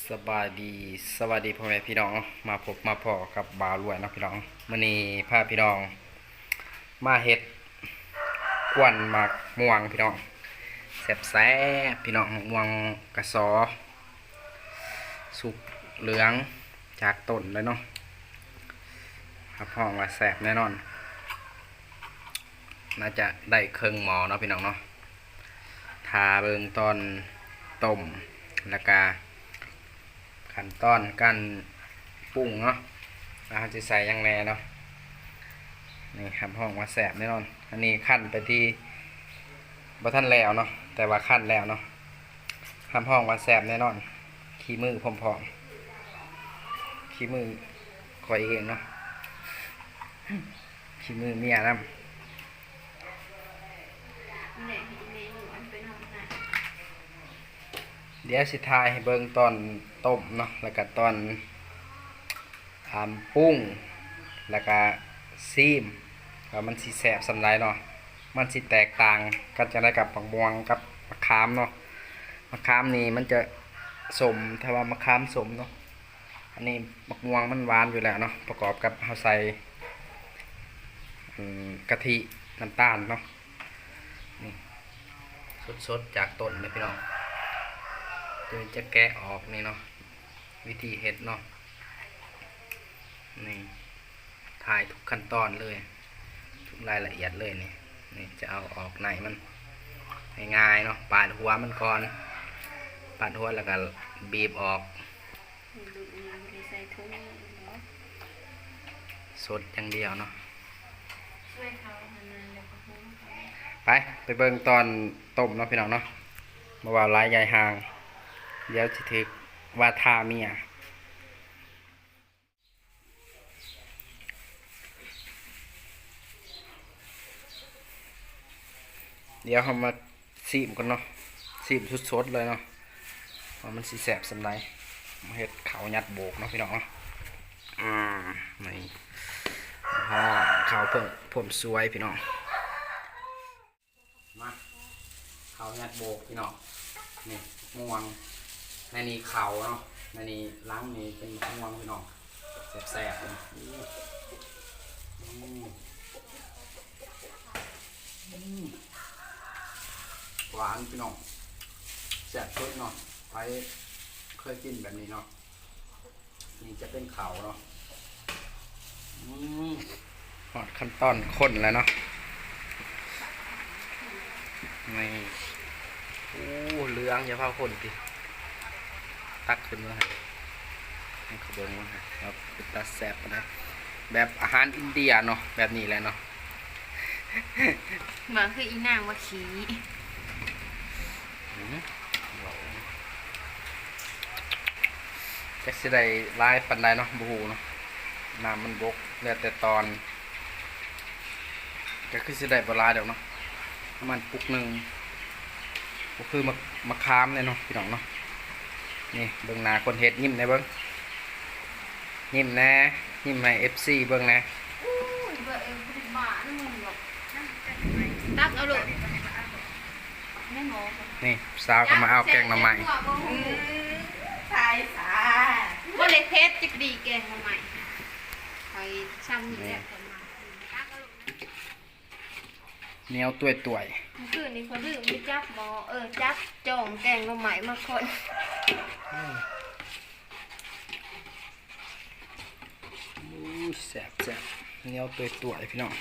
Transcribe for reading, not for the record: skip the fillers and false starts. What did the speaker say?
สบายดีสวัสดีพ่อแม่พี่น้องมาพบมาพอกับบ่าวรวยเนาะพี่น้องมื้อนี้พาพี่น้องมาเฮ็ดกวนหมากม่วงพี่น้องแซ่บๆพี่น้องม่วงกระสอสุกเหลืองจากต้นเลยเนาะครับห้องว่าแซ่บแน่นอนน่าจะได้เครื่องหมอเนาะพี่น้องเนาะทาเบิ่งตอนต้มแล้วก็ขั้นตอนการปรุงเนาะเราจะใส่ยังไงเนาะนี่ครับห้องว่าแสบแน่นอนอันนี้ขั้นไปที่บ่ทันแล้วเนาะแต่ว่าขั้นแล้วเนาะครับห้องว่าแสบแน่นอนขี้มือพร้อมๆขี้มือคอยเองเนาะขี้มือเมียนำเดี๋ยวสิทายให้เบิ่งตอนต้มเนาะแล้วก็ตอนปรุงแล้วก็ซีมว่ามันสิแสบสำไรเนาะมันสิแตกต่างกันจะได้กับมะม่วงกับมะขามเนาะมะขามนี่มันจะสมถ้าว่ามะขามสมเนาะอันนี้มะม่วงมันหวานอยู่แล้วเนาะประกอบกับเฮาใส่กะทิน้ำตาลเนาะนี่สดๆจากต้นเลยพี่น้องเดี๋ยวจะแกะออกนี่เนาะวิธีเฮ็ดเนาะนี่ถ่ายทุกขั้นตอนเลยทุกรายละเอียดเลยนี่จะเอาออกไหนมันง่ายๆเนาะปาดหัวมันก่อนปาดหัวแล้วก็บีบออกสดอย่างเดียวเนาะไปเบิ่งตอนต้มเนาะพี่น้องเนาะมาว่าลายใหญ่ห่างเดี๋ยวสิถึกว่าทาเมียเดี๋ยวเรามาซีมกันเนาะซีมสดๆเลยเนาะว่ามันสิแสบสำไรมาเฮ็ดข้าวยัดโบกเนาะพี่น้องเนาะนี่ข้าวเพิ่มผมสวยพี่น้องมาข้าวยัดโบกพี่น้องนี่ม่วงในนี้เขาเนาะในนี้ล้างนี่เป็นม่วงพี่น้องแสบๆเลยหวานพี่น้องแสบชุดเนาะไปเคยกินแบบนี้เนาะนี่จะเป็นเขาเนาะหอดขั้นตอนข้นแล้วเนาะนี่โอ้เหลืองอย่าพาคนดิตักขึ้นมาให้เขาเบิ่งว่าครับเป็นตาแซ่บนะแบบอาหารอินเดียเนาะแบบนี้แหละเนาะเหมือนคืออีนางว่าขี้จะสิได้ลายปันไดเนาะบูเนาะน้ำมันบกเหลือแต่ตอนก็คือสิได้บลายเดี๋ยวเนาะมันปุกหนึ่งก็คือมะขามเลยเนาะพี่น้องเนาะนี่เบิ่งหน้าคนเฮ็ดยิ้มในเบิ่งยิ้มแน่ยิ้มให้ FC เบิ่งแน่ตักเอาลูกนี่สาวก็มาเอาแกงหน่อไม้ใช่ค่ะว่าเล็กเพชรจะดีแกงหน่อไม้คอยช่ำนี่แหละคนมาเหนียวตุยคือนี่คนดื้อไม่จับหมอจับจ่องแกงหน่อไม้มาคนแซ่บเหนียวตุยพี่น้อง